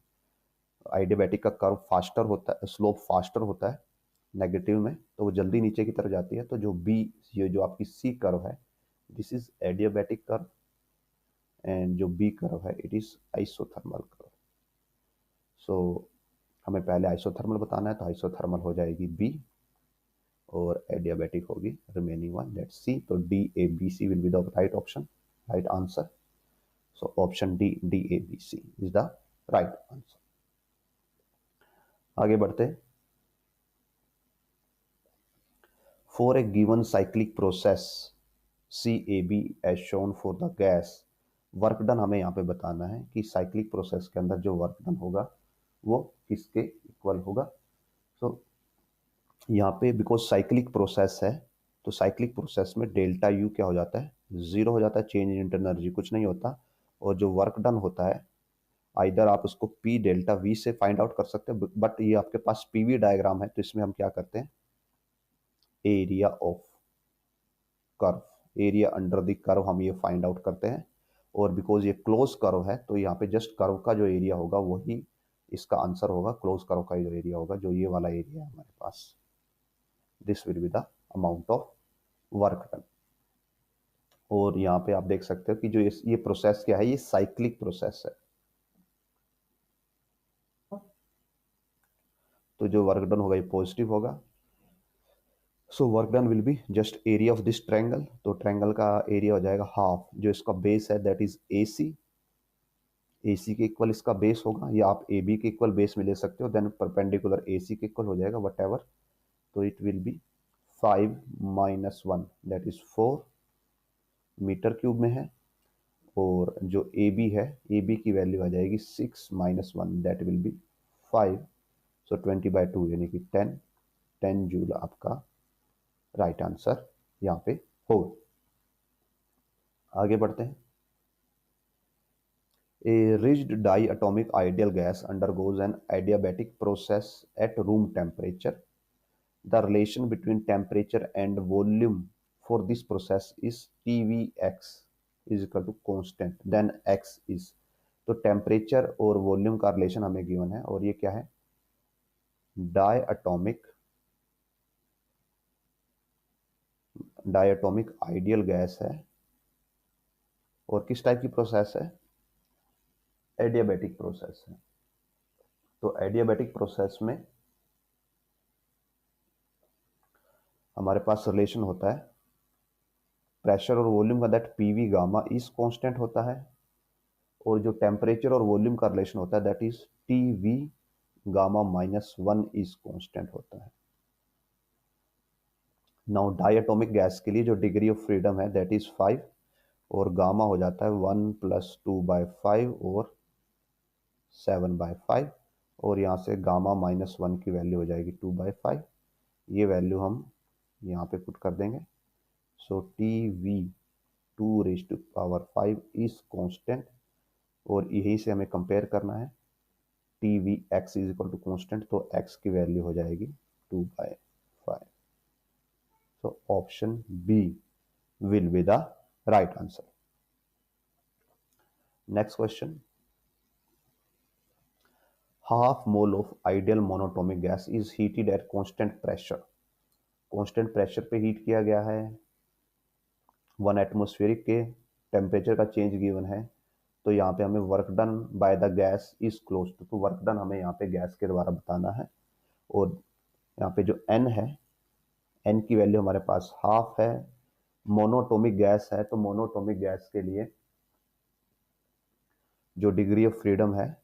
Adiabatic का कर्व फास्टर होता है, स्लोप फास्टर होता है नेगेटिव में, तो वो जल्दी नीचे की तरफ जाती है। तो जो बी, ये जो आपकी सी कर्व है this is adiabatic curve, and जो बी कर्व है इट इज आइसोथर्मल कर्व। सो हमें पहले आइसोथर्मल बताना है, तो आइसोथर्मल हो जाएगी बी और एडियाबैटिक होगी रिमेनिंग वन, लेट्स सी। तो D A B C will be the right option, right answer. So option D, D A B C is the right answer. आगे बढ़ते हैं। For a given cyclic process C A B as shown for the gas, work done हमें यहाँ पे बताना है कि cyclic process के अंदर जो वर्क डन होगा वो किसके इक्वल होगा। सो यहाँ पे बिकॉज साइक्लिक प्रोसेस है, तो साइक्लिक प्रोसेस में डेल्टा यू क्या हो जाता है, जीरो हो जाता है, चेंज इन इंटरनल एनर्जी कुछ नहीं होता। और जो वर्क डन होता है आइदर आप उसको पी डेल्टा वी से फाइंड आउट कर सकते हैं, बट ये आपके पास पीवी डायग्राम है तो इसमें हम क्या करते हैं, area of curve, area under the curve हम ये फाइंड आउट करते हैं। और बिकॉज ये क्लोज कर्व है तो यहाँ पे जस्ट कर्व का जो एरिया होगा वही इसका आंसर होगा, क्लोज कर्व का जो एरिया होगा, जो ये वाला एरिया है हमारे पास, this will be the amount of work done. और यहाँ पे आप देख सकते हो कि जो ये प्रोसेस क्या है, ये साइक्लिक प्रोसेस है। तो जो वर्क डन होगा ये पॉजिटिव होगा। So work done will be just area of this triangle, तो ट्रायंगल का एरिया हो जाएगा हाफ, जो इसका बेस है दैट इज ए सी, ए सी के इक्वल इसका बेस होगा, या आप ए बी के इक्वल बेस में ले सकते हो, देन परपेंडिकुलर ए सी के इक्वल हो जाएगा वट एवर। तो it will be 5 minus 1 that is 4 metre cube में है। और जो ए बी है, ए बी की वैल्यू आ जाएगी 6 माइनस 1 दैट विल बी 5। सो 20/2 यानी कि 10 जूल आपका राइट आंसर यहाँ पे होगा। आगे बढ़ते हैं। A rigid diatomic ideal gas undergoes an adiabatic process at room temperature. The relation between temperature and volume for this process is TVX is equal to constant, then X is, तो temperature और volume का relation हमें given है और ये क्या है, diatomic ideal gas है और किस टाइप की प्रोसेस है, एडियाबैटिक प्रोसेस है। तो एडियाबैटिक प्रोसेस में हमारे पास रिलेशन होता है प्रेशर और वॉल्यूम का, that PV gamma is constant होता है, और जो टेम्परेचर और वॉल्यूम का रिलेशन होता है that is TV gamma -1 is constant होता है। नाउ डायटोमिक गैस के लिए जो डिग्री ऑफ फ्रीडम है दैट इज 5 और गामा हो जाता है 1 + 2/5 और 7/5, और यहाँ से गामा -1 की वैल्यू हो जाएगी 2/5। ये वैल्यू हम यहाँ पे पुट कर देंगे। So T V 2⁵5 is constant, और यही से हमें कंपेयर करना है T V X is equal to constant, तो एक्स की वैल्यू हो जाएगी 2/5। So option B will be the right answer. Next question, half mole of ideal monoatomic gas is heated at constant pressure. Constant pressure पे heat किया गया है, 1 atmospheric के temperature का चेंज गिवन है, तो यहाँ पे हमें work done by the gas is close to, तो वर्क डन हमें यहाँ पे गैस के द्वारा बताना है। और यहाँ पे जो n है, n की वैल्यू हमारे पास हाफ है, मोनोटोमिक गैस है, तो मोनोटोमिक गैस के लिए जो डिग्री ऑफ फ्रीडम है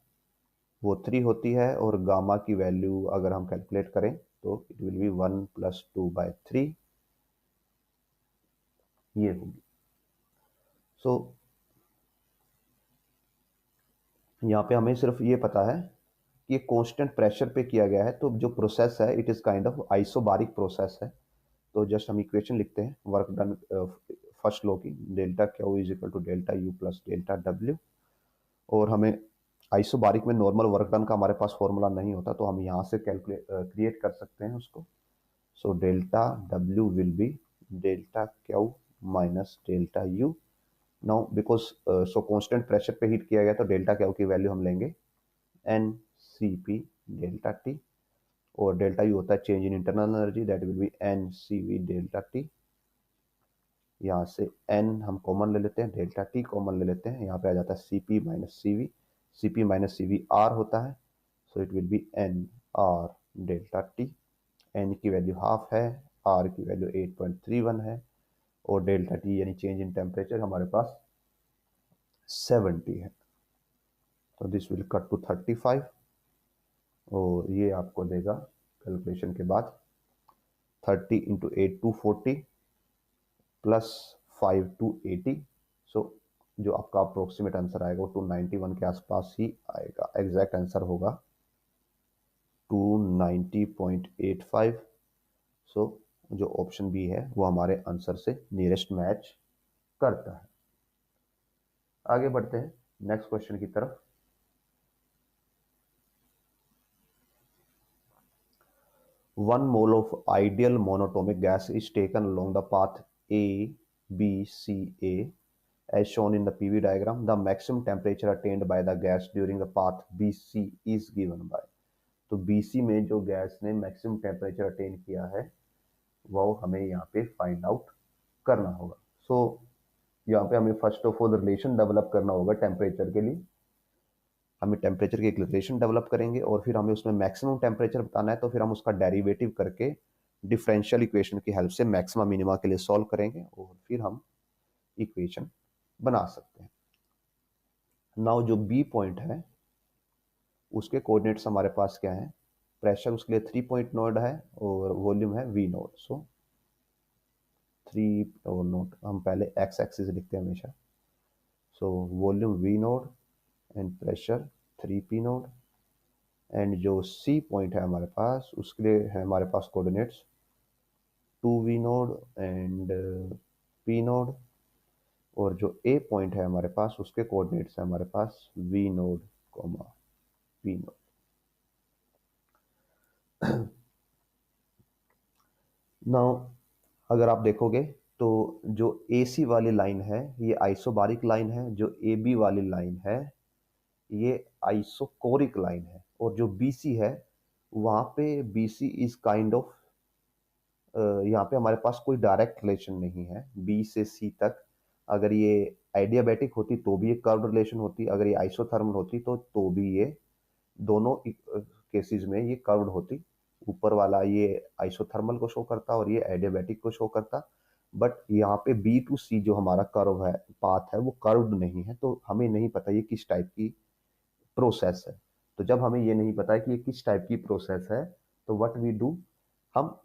वो 3 होती है, और गामा की वैल्यू अगर हम कैलकुलेट करें तो इट विल बी 1 + 2/3 ये होगी। सो यहाँ पे हमें सिर्फ ये पता है कि ये कांस्टेंट प्रेशर पे किया गया है, तो जो प्रोसेस है it is kind of isobaric process है। तो जस्ट हम इक्वेशन लिखते हैं वर्क डन फर्स्ट लॉ की, delta Q is equal to delta U plus delta W, और हमें आइसोबारिक में नॉर्मल वर्क डन का हमारे पास फॉर्मूला नहीं होता, तो हम यहाँ से कैलकुलेट क्रिएट कर सकते हैं उसको। So delta W will be delta Q minus delta U. Now because so constant pressure पे हीट किया गया, तो डेल्टा क्यू की वैल्यू हम लेंगे N C P delta T, और डेल्टा यू होता है change in internal energy, that will be N C V delta T. यहाँ से n हम कॉमन ले लेते हैं, डेल्टा टी कॉमन ले लेते हैं, यहाँ पे आ जाता है C P minus C V, C P minus C V R होता है, so it will be N R delta T. N की वैल्यू हाफ है, आर की वैल्यू 8.31 है, और डेल्टा टी यानी चेंज इन टेम्परेचर हमारे पास 70 है, तो दिस विल कट टू 35, और ये आपको देगा कैलकुलेशन के बाद 30 × 8 240 प्लस 5 280। सो जो आपका अप्रोक्सीमेट आंसर आएगा वो 291 के आसपास ही आएगा। एग्जैक्ट आंसर होगा 290.85। सो जो ऑप्शन बी है वो हमारे आंसर से नियरेस्ट मैच करता है। आगे बढ़ते हैं नेक्स्ट क्वेश्चन की तरफ। One mole of ideal monoatomic gas is taken along the path A B C A as shown in the PV diagram. The maximum temperature attained by the gas during the path BC is given by, तो BC में जो gas ने maximum temperature attain किया है वो हमें यहाँ पे फाइंड आउट करना होगा। सो यहाँ पे हमें first of all relation develop करना होगा टेम्परेचर के लिए, हमें टेम्परेचर की एक रिलेशन डेवलप करेंगे, और फिर हमें उसमें मैक्सिमम टेम्परेचर बताना है, तो फिर हम उसका डेरिवेटिव करके डिफरेंशियल इक्वेशन की हेल्प से मैक्सिमम मिनिमा के लिए सॉल्व करेंगे, और फिर हम इक्वेशन बना सकते हैं। नाउ जो बी पॉइंट है उसके कोऑर्डिनेट्स हमारे पास क्या है, प्रेशर उसके लिए 3 पॉइंट नोड है और वॉल्यूम है वी नोड। सो 3 और नोड हम पहले एक्स एक्सिस लिखते हैं हमेशा। So volume V node and pressure 3p node, and जो सी पॉइंट है हमारे पास उसके लिए है हमारे पास coordinates 2v naught and p naught, और जो ए पॉइंट है हमारे पास उसके कोऑर्डिनेट्स है हमारे पास V naught comma P naught. Now अगर आप देखोगे तो जो ए सी वाली लाइन है ये आइसोबारिक लाइन है, जो ए बी वाली लाइन है ये आइसोकोरिक लाइन है, और जो बी सी है वहाँ पे B C is kind of, यहाँ पे हमारे पास कोई डायरेक्ट रिलेशन नहीं है बी से सी तक। अगर ये आइडियाबैटिक होती तो भी एक कर्व रिलेशन होती, अगर ये आइसोथर्मल होती तो भी ये दोनों केसेस में ये कर्व्ड होती। ऊपर वाला ये आइसोथर्मल को शो करता और ये एडियाबैटिक को शो करता। बट यहाँ पे बी टू सी जो हमारा कर्व है, पाथ है, वो कर्व्ड नहीं है, तो हमें नहीं पता ये किस टाइप की प्रोसेस है। तो जब हमें ये नहीं पता है कि ये किस टाइप की प्रोसेस है, तो व्हाट वी डू, हम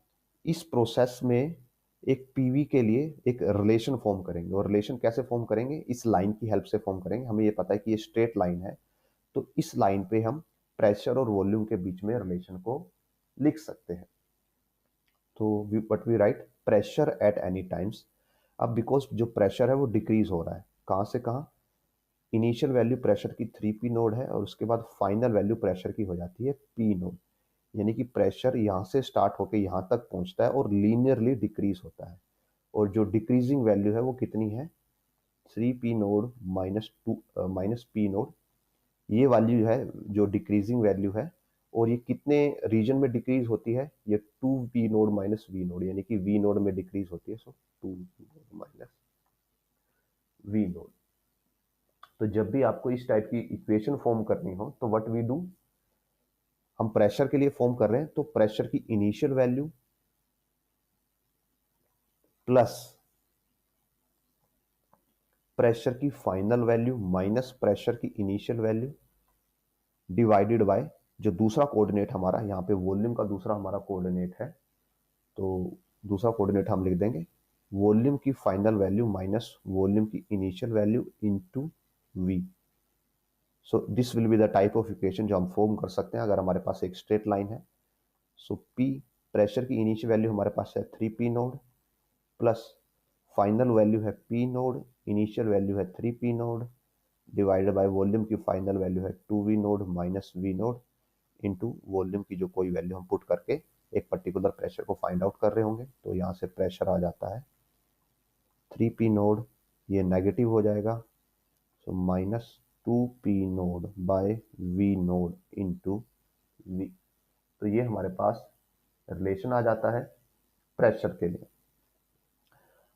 इस प्रोसेस में एक पीवी के लिए एक रिलेशन फॉर्म करेंगे। और रिलेशन कैसे फॉर्म करेंगे, इस लाइन की हेल्प से फॉर्म करेंगे। हमें ये पता है कि ये स्ट्रेट लाइन है, तो इस लाइन पे हम प्रेशर और वॉल्यूम के बीच में रिलेशन को लिख सकते हैं। तो but we write pressure at any times. अब बिकॉज जो प्रेशर है वो डिक्रीज हो रहा है, कहाँ से कहाँ, इनिशियल वैल्यू प्रेशर की 3p नोड है और उसके बाद फाइनल वैल्यू प्रेशर की हो जाती है p नोड। यानी कि प्रेशर यहाँ से स्टार्ट होकर यहाँ तक पहुँचता है और लीनियरली डिक्रीज होता है। और जो डिक्रीजिंग वैल्यू है वो कितनी है, 3p naught minus p node, ये वैल्यू है जो डिक्रीजिंग वैल्यू है। और ये कितने रीजन में डिक्रीज होती है, ये 2p node minus v node, यानी कि v नोड में डिक्रीज होती है। सो 2p node minus v node. तो जब भी आपको इस टाइप की इक्वेशन फॉर्म करनी हो तो व्हाट वी डू, हम प्रेशर के लिए फॉर्म कर रहे हैं तो प्रेशर की इनिशियल वैल्यू प्लस प्रेशर की फाइनल वैल्यू माइनस प्रेशर की इनिशियल वैल्यू डिवाइडेड बाय जो दूसरा कोऑर्डिनेट हमारा यहाँ पे वॉल्यूम का दूसरा हमारा कोऑर्डिनेट है, तो दूसरा कोऑर्डिनेट हम लिख देंगे वॉल्यूम की फाइनल वैल्यू माइनस वॉल्यूम की initial value into V. So this will be the type of equation जो हम फॉर्म कर सकते हैं अगर हमारे पास एक स्ट्रेट लाइन है। सो पी, प्रेशर की इनिशियल वैल्यू हमारे पास है 3p node plus final value है p नोड, इनिशियल वैल्यू है 3p node divided by volume की फाइनल वैल्यू है 2v node minus v naught into volume की जो कोई वैल्यू हम पुट करके एक पर्टिकुलर प्रेशर को फाइंड आउट कर रहे होंगे। तो यहाँ से प्रेशर आ जाता है 3p नोड, ये नेगेटिव हो जाएगा, so minus 2p naught by v naught into v। तो ये हमारे पास रिलेशन आ जाता है प्रेशर के लिए।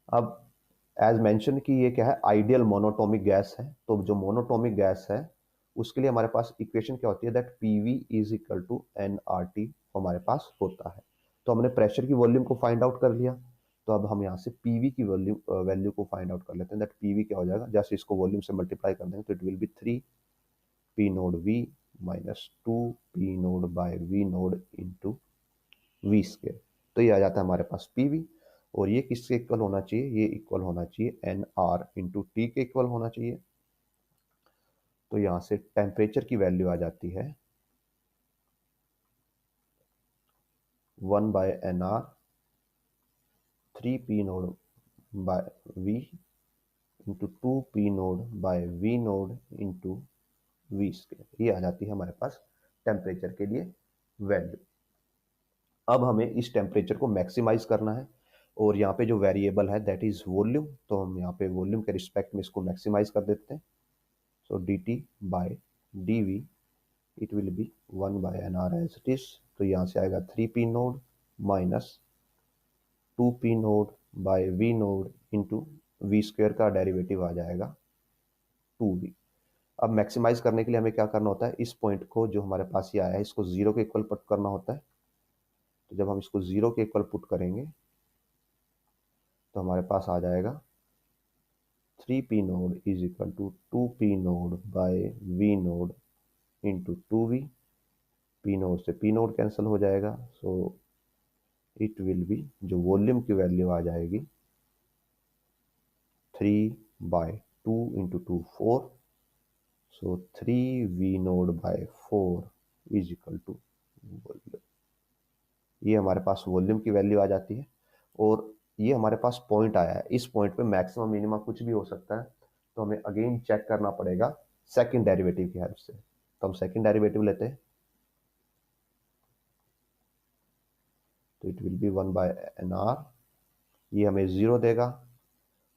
अब एज मेंशन कि ये क्या है, आइडियल मोनोटोमिक गैस है। तो जो मोनोटोमिक गैस है उसके लिए हमारे पास इक्वेशन क्या होती है, that PV is equal to N R T हमारे पास होता है। तो हमने प्रेशर की वॉल्यूम को फाइंड आउट कर लिया, तो अब हम यहाँ से पीवी की वॉल्यूम वैल्यू को फाइंड आउट कर लेते हैं। दैट पीवी क्या हो जाएगा, जैसे इसको वॉल्यूम से मल्टीप्लाई कर देंगे तो it will be 3p naught v minus 2p naught by v naught into V square. तो ये आ जाता है हमारे पास पीवी। और ये किसके इक्वल होना चाहिए, ये इक्वल होना चाहिए एन आर इंटू टी के इक्वल होना चाहिए। तो यहाँ से टेम्परेचर की वैल्यू आ जाती है 1/nr 3p naught by v into 2p naught by v naught into V square. ये आ जाती है हमारे पास टेम्परेचर के लिए वैल्यू। अब हमें इस टेम्परेचर को मैक्सिमाइज करना है और यहाँ पे जो वेरिएबल है दैट इज वॉल्यूम, तो हम यहाँ पे वॉल्यूम के रिस्पेक्ट में इसको मैक्सिमाइज कर देते हैं। So dt by dv it will be 1/nr as it is. तो यहाँ से आएगा 3p naught minus 2p naught by v naught into V square का डेरिवेटिव आ जाएगा 2v। अब मैक्सिमाइज करने के लिए हमें क्या करना होता है, इस पॉइंट को जो हमारे पास ये आया है इसको जीरो के इक्वल पुट करना होता है। तो जब हम इसको जीरो के इक्वल पुट करेंगे तो हमारे पास आ जाएगा 3p naught is equal to 2p naught by v naught into 2v। p naught से p नोड कैंसिल हो जाएगा, सो इट विल बी जो वॉल्यूम की वैल्यू आ जाएगी 3/2 into 2 4, so 3v naught by 4 is equal to volume. ये हमारे पास volume की वैल्यू आ जाती है। और ये हमारे पास पॉइंट आया है, इस पॉइंट पे मैक्सिमम मिनिमम कुछ भी हो सकता है, तो हमें अगेन चेक करना पड़ेगा सेकंड डेरिवेटिव की हेल्प से। तो हम सेकंड डेरिवेटिव लेते हैं, तो इट विल बी 1/nr, ये हमें 0 देगा,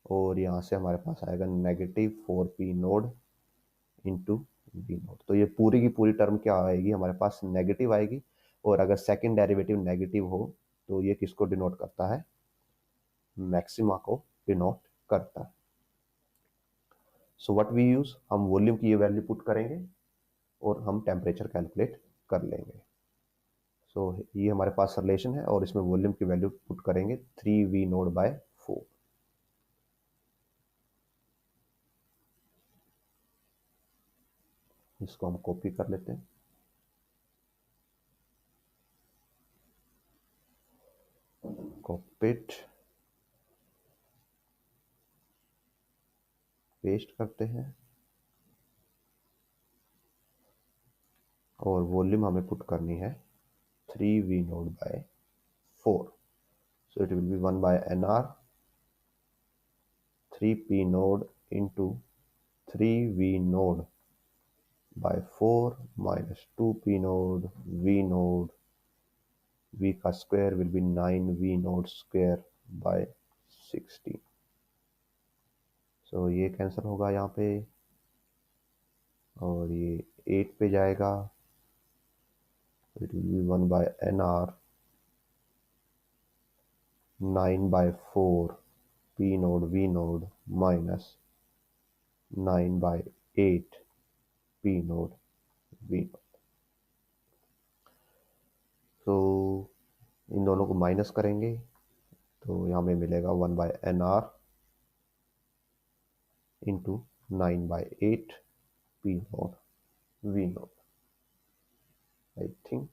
और यहाँ से हमारे पास आएगा -4p node into V node. तो ये पूरी की पूरी टर्म क्या आएगी, हमारे पास नेगेटिव आएगी, और अगर सेकंड डेरिवेटिव नेगेटिव हो तो ये किसको डिनोट करता है, मैक्सिमा को डिनोट करता है। सो व्हाट वी यूज, हम वॉल्यूम की ये वैल्यू पुट करेंगे और हम टेम्परेचर कैलकुलेट कर लेंगे। सो ये हमारे पास रिलेशन है, और इसमें वॉल्यूम की वैल्यू पुट करेंगे 3v0/4। इसको हम कॉपी कर लेते हैं, कॉपीट, पेस्ट करते हैं, और वॉल्यूम हमें पुट करनी है 3v0/4। So it will be 1/nr 3p node into 3v node by 4 minus 2p node v node, v का square will be 9v node square by 16। So ये कैंसिल होगा यहाँ पे, और ये 8 पे जाएगा, it will be 1/nr 9/4 p node v node minus 9/8 p node v node। तो इन दोनों को माइनस करेंगे, तो यहाँ में मिलेगा 1/nr into 9/8 p note v note. I think